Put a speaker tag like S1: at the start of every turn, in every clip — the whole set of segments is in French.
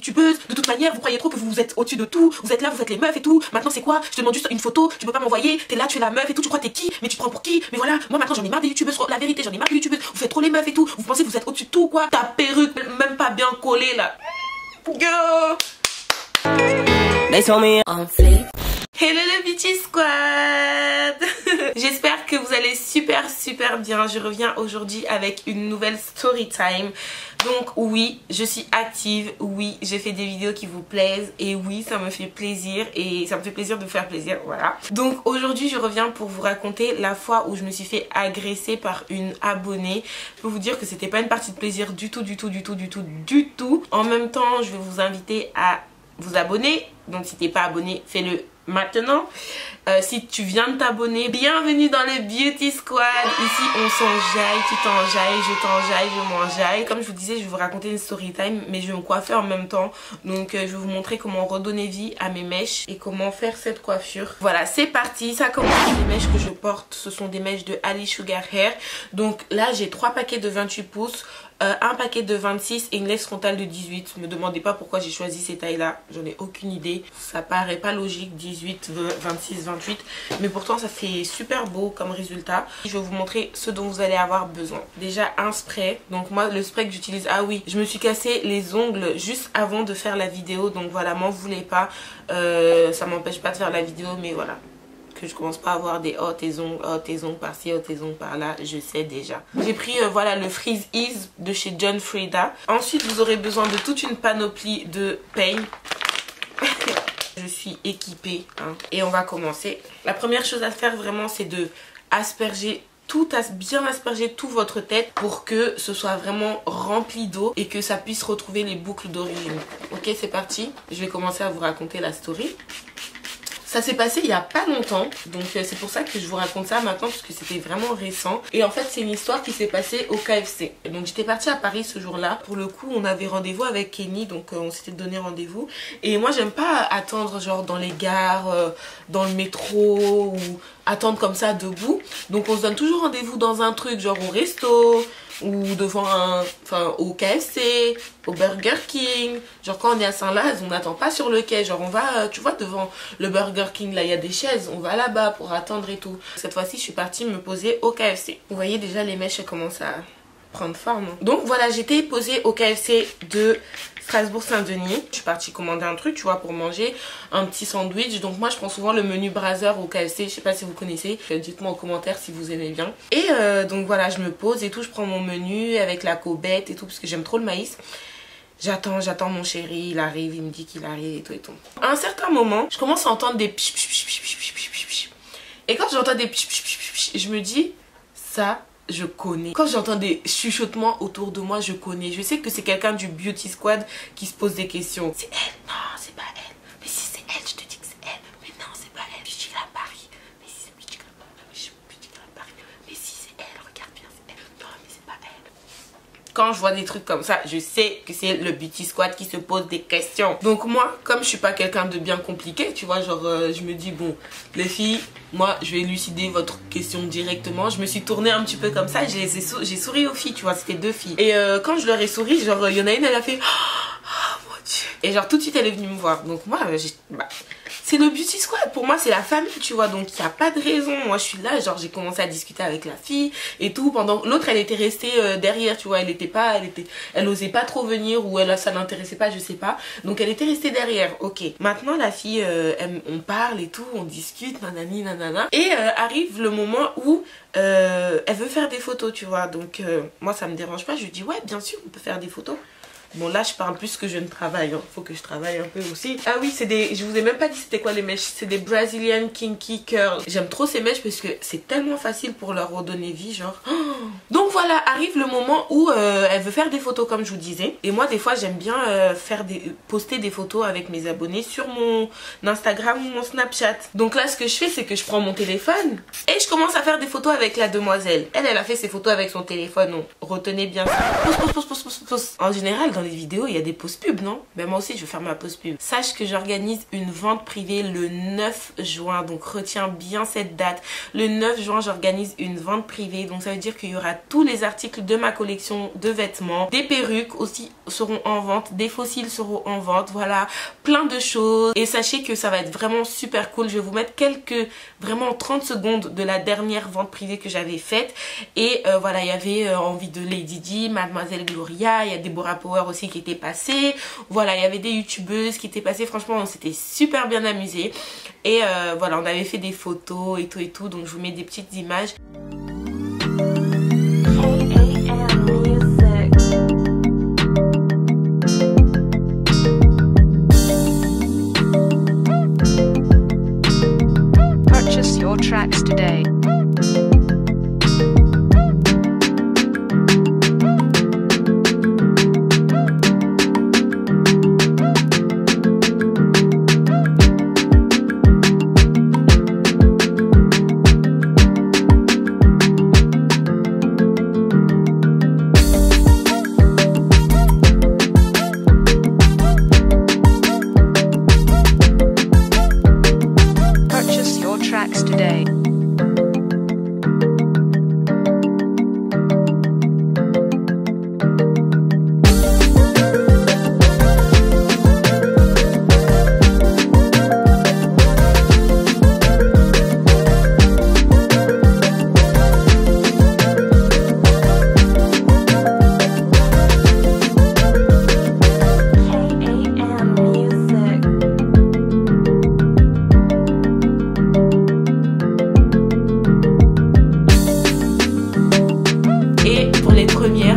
S1: youtubeuses, de toute manière vous croyez trop que vous êtes au-dessus de tout, vous êtes là, vous êtes les meufs et tout, maintenant c'est quoi? Je te demande juste une photo, tu peux pas m'envoyer, t'es là, tu es la meuf et tout, tu crois t'es qui? Mais tu te prends pour qui? Mais voilà, moi maintenant j'en ai marre des youtubeuses, la vérité j'en ai marre des youtubeuses, vous faites trop les meufs et tout, vous pensez que vous êtes au-dessus de tout quoi? Ta perruque même pas bien collée là. Yo! Hello le Beauty Squad. J'espère que vous allez super bien. Je reviens aujourd'hui avec une nouvelle story time. Donc oui, je suis active, oui, j'ai fait des vidéos qui vous plaisent et oui, ça me fait plaisir et ça me fait plaisir de vous faire plaisir, voilà. Donc aujourd'hui, je reviens pour vous raconter la fois où je me suis fait agresser par une abonnée. Je peux vous dire que c'était pas une partie de plaisir du tout. En même temps, je vais vous inviter à vous abonner. Donc si t'es pas abonné, fais-le maintenant. Si tu viens de t'abonner, bienvenue dans le Beauty Squad. Ici on s'enjaille, tu t'enjailles, je t'enjaille, je m'enjaille. Comme je vous disais, je vais vous raconter une story time, mais je vais me coiffer en même temps. Donc je vais vous montrer comment redonner vie à mes mèches et comment faire cette coiffure. Voilà, c'est parti. Ça commence. Les mèches que je porte, ce sont des mèches de Ali Sugar Hair. Donc là j'ai 3 paquets de 28 pouces. Un paquet de 26 et une laisse frontale de 18. Me demandez pas pourquoi j'ai choisi ces tailles là, j'en ai aucune idée. Ça paraît pas logique, 18, 26, 28, mais pourtant ça fait super beau comme résultat. Je vais vous montrer ce dont vous allez avoir besoin. Déjà un spray, donc moi le spray que j'utilise, ah oui, je me suis cassé les ongles juste avant de faire la vidéo, donc voilà, m'en voulez pas, ça m'empêche pas de faire la vidéo, mais voilà. Que je commence pas à avoir des tes ongles par-ci, tes ongles par-là, je sais déjà. J'ai pris voilà le Freeze Ease de chez John Frieda. Ensuite vous aurez besoin de toute une panoplie de peigne. Je suis équipée hein. Et on va commencer. La première chose à faire vraiment c'est de asperger bien asperger tout votre tête pour que ce soit vraiment rempli d'eau et que ça puisse retrouver les boucles d'origine. Ok, c'est parti. Je vais commencer à vous raconter la story. Ça s'est passé il y a pas longtemps, donc c'est pour ça que je vous raconte ça maintenant parce que c'était vraiment récent. Et en fait c'est une histoire qui s'est passée au KFC. Donc j'étais partie à Paris ce jour-là. Pour le coup on avait rendez-vous avec Kenny, donc on s'était donné rendez-vous. Et moi j'aime pas attendre genre dans les gares, dans le métro ou attendre comme ça debout. Donc on se donne toujours rendez-vous dans un truc genre au resto ou devant au KFC, au Burger King. Genre quand on est à Saint-Laz, on n'attend pas sur le quai. Genre on va, tu vois, devant le Burger King, là il y a des chaises, on va là-bas pour attendre et tout. Cette fois-ci, je suis partie me poser au KFC. Vous voyez déjà les mèches elles commencent à prendre forme. Donc voilà, j'étais posée au KFC de Strasbourg-Saint-Denis. Je suis partie commander un truc, tu vois, pour manger un petit sandwich. Donc moi je prends souvent le menu Brother au KFC, je sais pas si vous connaissez, dites-moi en commentaire si vous aimez bien. Et donc voilà, je me pose et tout, je prends mon menu avec la cobette et tout parce que j'aime trop le maïs. J'attends mon chéri, il arrive, il me dit qu'il arrive et tout et tout. À un certain moment, je commence à entendre des pch pch pch pch pch pch pch. Et quand j'entends des pch pch pch pch, je me dis ça je connais. Quand j'entends des chuchotements autour de moi, je connais. Je sais que c'est quelqu'un du Beauty Squad qui se pose des questions. C'est elle? Non, c'est pas elle. Mais si c'est elle, je te dis que c'est elle. Mais non, c'est pas elle. Beauty Glam Paris. Mais si c'est Beauty Glam Paris. Mais si c'est elle, regarde bien, c'est elle. Non, mais c'est pas elle. Quand je vois des trucs comme ça, je sais que c'est le Beauty Squad qui se pose des questions. Donc moi, comme je suis pas quelqu'un de bien compliqué, tu vois, genre je me dis bon, les filles, moi je vais élucider votre question directement. Je me suis tournée un petit peu comme ça, j'ai souri aux filles, tu vois, c'était 2 filles. Et quand je leur ai souri, genre il y en a une, elle a fait oh mon dieu. Et genre tout de suite elle est venue me voir. Donc moi c'est le Beauty Squad, pour moi c'est la famille, tu vois, donc il n'y a pas de raison. Moi je suis là, genre j'ai commencé à discuter avec la fille et tout, pendant l'autre elle était restée derrière, tu vois, elle osait pas trop venir ou ça l'intéressait pas, je sais pas, donc elle était restée derrière. Ok, maintenant la fille, on parle et tout, on discute, nanani nanana, et arrive le moment où elle veut faire des photos, tu vois, donc moi ça me dérange pas, je lui dis ouais bien sûr on peut faire des photos. Bon là je parle plus que je ne travaille, hein. Faut que je travaille un peu aussi. Ah oui, c'est des, je vous ai même pas dit c'était quoi les mèches. C'est des Brazilian Kinky Curl. J'aime trop ces mèches parce que c'est tellement facile pour leur redonner vie, genre. Donc voilà, arrive le moment où elle veut faire des photos comme je vous disais. Et moi des fois j'aime bien poster des photos avec mes abonnés sur mon Instagram ou mon Snapchat. Donc là ce que je fais c'est que je prends mon téléphone et je commence à faire des photos avec la demoiselle. Elle a fait ses photos avec son téléphone, donc retenez bien ça. Pose. En général dans les vidéos il y a des pauses pub, non? Ben moi aussi je vais faire ma pause pub. Sache que j'organise une vente privée le 9 juin, donc retiens bien cette date. Le 9 juin j'organise une vente privée, donc ça veut dire qu'il y aura tous les articles de ma collection de vêtements. Des perruques aussi seront en vente, des fossiles seront en vente, voilà, plein de choses. Et sachez que ça va être vraiment super cool. Je vais vous mettre quelques, vraiment 30 secondes de la dernière vente privée que j'avais faite. Et voilà, il y avait envie de Lady Di, Mademoiselle Gloria, il y a Deborah Power aussi qui était passée. Voilà, il y avait des youtubeuses qui étaient passées. Franchement, on s'était super bien amusé. Et voilà, on avait fait des photos et tout. Donc je vous mets des petites images.
S2: Purchase your tracks today. Today.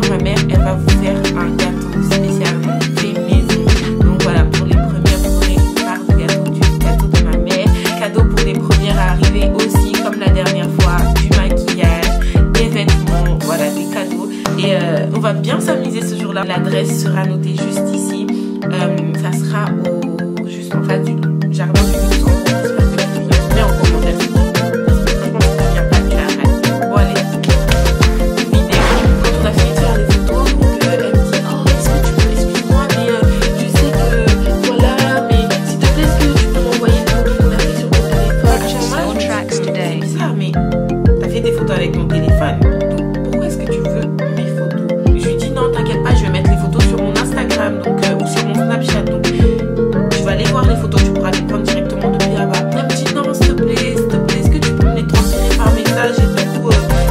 S1: Ma mère, elle va vous faire un gâteau spécialement fait maison. Donc voilà, pour les premières, vous aurez une part de gâteau du gâteau de ma mère. Cadeau pour les premières à arriver aussi, comme la dernière fois, du maquillage, des vêtements, voilà, des cadeaux. Et on va bien s'amuser ce jour-là. L'adresse sera notée juste ici. Ça sera juste en face du jardin du Luxembourg. J'espère que tu viens en commentaire. Avec mon téléphone, donc pourquoi est-ce que tu veux mes photos? Je lui dis non, t'inquiète pas, je vais mettre les photos sur mon Instagram donc, ou sur mon Snapchat, donc tu vas aller voir les photos, tu pourras les prendre directement depuis là-bas. Elle me dit non, s'il te plaît, est-ce que tu peux me les transférer par message et tout,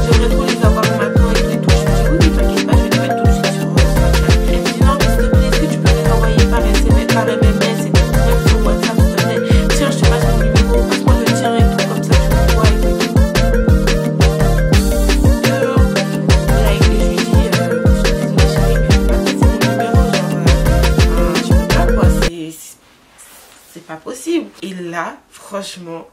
S1: j'aimerais trop les avoir maintenant et tout. Je lui dis oui, t'inquiète pas, je vais les mettre tout de suite sur Snapchat. Elle me dit non, mais s'il te plaît, est-ce que tu peux les envoyer par SMS, par MMS et tout, même sur WhatsApp, s'il te plaît. Tiens, je te passe mon numéro, passe-moi le tien et tout, comme ça tu me vois et tout. Pas possible. Et là, franchement,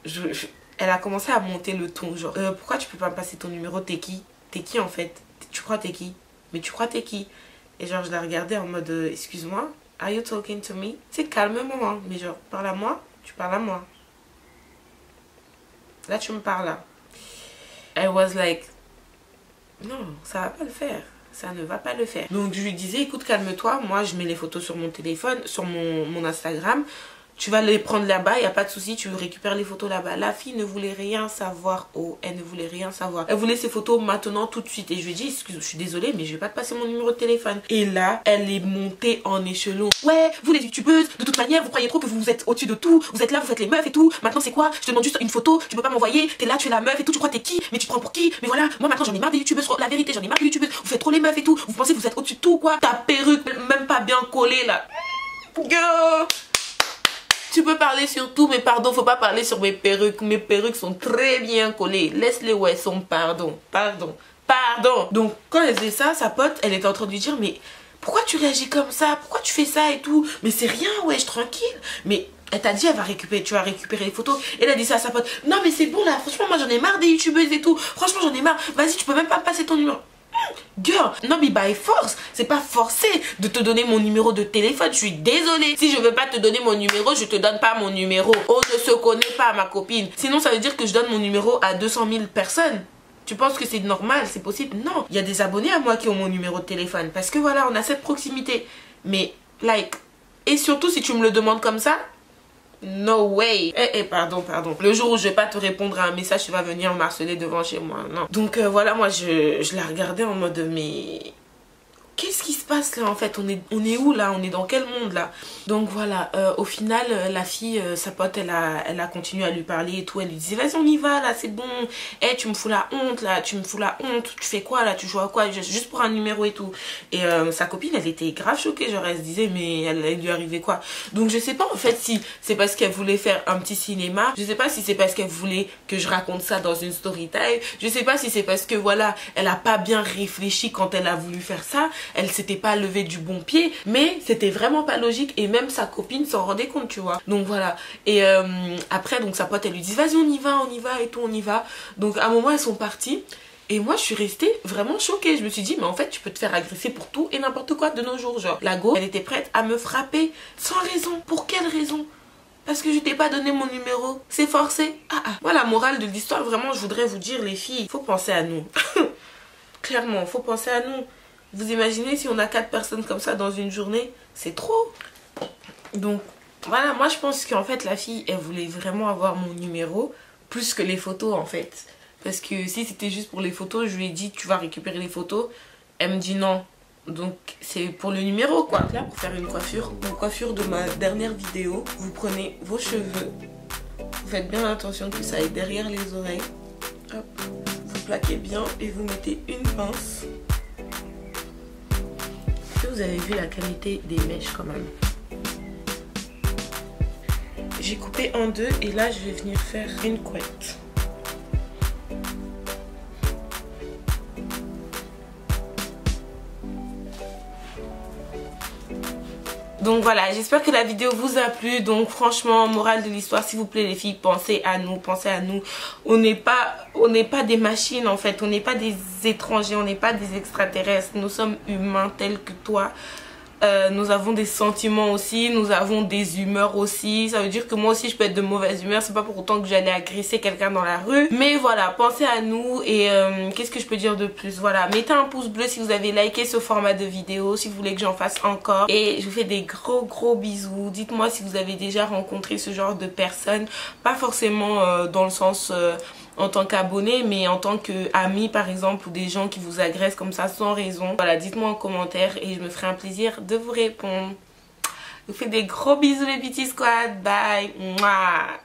S1: elle a commencé à monter le ton. Genre, pourquoi tu peux pas me passer ton numéro? T'es qui? T'es qui en fait? Tu crois t'es qui? Mais tu crois t'es qui? Et genre, je la regardais en mode, excuse-moi, are you talking to me? Tu sais, calmement, hein. Mais genre, parle à moi, tu parles à moi. Là, tu me parles là. I was like, non, ça va pas le faire. Ça ne va pas le faire. Donc, je lui disais, écoute, calme-toi. Moi, je mets les photos sur mon téléphone, sur mon Instagram. Tu vas les prendre là-bas, il n'y a pas de souci, tu récupères les photos là-bas. La fille ne voulait rien savoir. Oh, elle ne voulait rien savoir. Elle voulait ses photos maintenant, tout de suite. Et je lui ai dit, excuse, je suis désolée, mais je vais pas te passer mon numéro de téléphone. Et là, elle est montée en échelon. Ouais, vous les youtubeuses, de toute manière, vous croyez trop que vous êtes au-dessus de tout. Vous êtes là, vous faites les meufs et tout. Maintenant, c'est quoi? Je te demande juste une photo, tu peux pas m'envoyer. T'es là, tu es la meuf et tout. Tu crois t'es qui? Mais tu te prends pour qui? Mais voilà, moi maintenant, j'en ai marre des youtubeuses. La vérité, j'en ai marre des youtubeuses. Vous faites trop les meufs et tout. Vous pensez que vous êtes au-dessus de tout, quoi? Ta perruque, même pas bien collée là. Girl. Tu peux parler sur tout, mais pardon, faut pas parler sur mes perruques. Mes perruques sont très bien collées. Laisse-les où elles sont, pardon. Donc, quand elle faisait ça, sa pote, elle était en train de lui dire, mais pourquoi tu réagis comme ça? Pourquoi tu fais ça et tout? Mais c'est rien, wesh, tranquille. Mais elle t'a dit, tu vas récupérer les photos. Et elle a dit ça à sa pote. Non, mais c'est bon là, franchement, moi j'en ai marre des youtubeuses et tout. Franchement, j'en ai marre. Vas-y, tu peux même pas me passer ton numéro. Girl, non mais by force, c'est pas forcé de te donner mon numéro de téléphone, je suis désolée. Si je veux pas te donner mon numéro, je te donne pas mon numéro. On ne se connaît pas, ma copine. Sinon ça veut dire que je donne mon numéro à 200 000 personnes. Tu penses que c'est normal, c'est possible? Non, il y a des abonnés à moi qui ont mon numéro de téléphone. Parce que voilà, on a cette proximité. Mais, like, et surtout si tu me le demandes comme ça, No way. Pardon. Le jour où je vais pas te répondre à un message, tu vas venir me harceler devant chez moi. Non. Donc voilà, moi je la regardais en mode mais... Qu'est-ce qui se passe là en fait, on est où là, on est dans quel monde là? Donc voilà, au final la fille, sa pote elle a continué à lui parler et tout, elle lui disait vas-y on y va là, c'est bon, tu me fous la honte là, tu fais quoi là, tu joues à quoi, juste pour un numéro et tout. Et sa copine elle était grave choquée, genre elle se disait mais elle lui arrivait quoi. Donc je sais pas en fait si c'est parce qu'elle voulait faire un petit cinéma, je sais pas si c'est parce qu'elle voulait que je raconte ça dans une story time, je sais pas si c'est parce que voilà, elle a pas bien réfléchi quand elle a voulu faire ça. Elle s'était pas levée du bon pied, mais c'était vraiment pas logique et même sa copine s'en rendait compte, tu vois. Donc voilà. Et après, donc sa pote elle lui dit vas-y on y va et tout, on y va. Donc à un moment elles sont parties et moi je suis restée vraiment choquée. Je me suis dit mais en fait tu peux te faire agresser pour tout et n'importe quoi de nos jours. Genre la go elle était prête à me frapper sans raison. Pour quelle raison? Parce que je t'ai pas donné mon numéro. C'est forcé. Moi la morale de l'histoire, vraiment je voudrais vous dire les filles, faut penser à nous. Clairement, faut penser à nous. Vous imaginez si on a 4 personnes comme ça dans une journée, c'est trop. Donc voilà, moi je pense qu'en fait la fille elle voulait vraiment avoir mon numéro plus que les photos en fait. Parce que si c'était juste pour les photos, je lui ai dit tu vas récupérer les photos. Elle me dit non. Donc c'est pour le numéro quoi. Là pour faire une coiffure de ma dernière vidéo, vous prenez vos cheveux. Vous faites bien attention que ça aille derrière les oreilles. Hop, vous plaquez bien et vous mettez une pince. Vous avez vu la qualité des mèches quand même. J'ai coupé en deux et là je vais venir faire une couette. Donc voilà, j'espère que la vidéo vous a plu. Donc franchement, morale de l'histoire, s'il vous plaît les filles, pensez à nous. On n'est pas des machines en fait, on n'est pas des étrangers, on n'est pas des extraterrestres. Nous sommes humains tels que toi. Nous avons des sentiments aussi, nous avons des humeurs aussi. Ça veut dire que moi aussi je peux être de mauvaise humeur. C'est pas pour autant que j'allais agresser quelqu'un dans la rue. Mais voilà, pensez à nous. Et qu'est-ce que je peux dire de plus? Voilà, mettez un pouce bleu si vous avez liké ce format de vidéo, si vous voulez que j'en fasse encore. Et je vous fais des gros bisous. Dites-moi si vous avez déjà rencontré ce genre de personnes. Pas forcément dans le sens... en tant qu'abonné, mais en tant qu'ami par exemple, ou des gens qui vous agressent comme ça sans raison. Voilà, dites-moi en commentaire et je me ferai un plaisir de vous répondre. Je vous fais des gros bisous les BT Squad, bye. Mouah.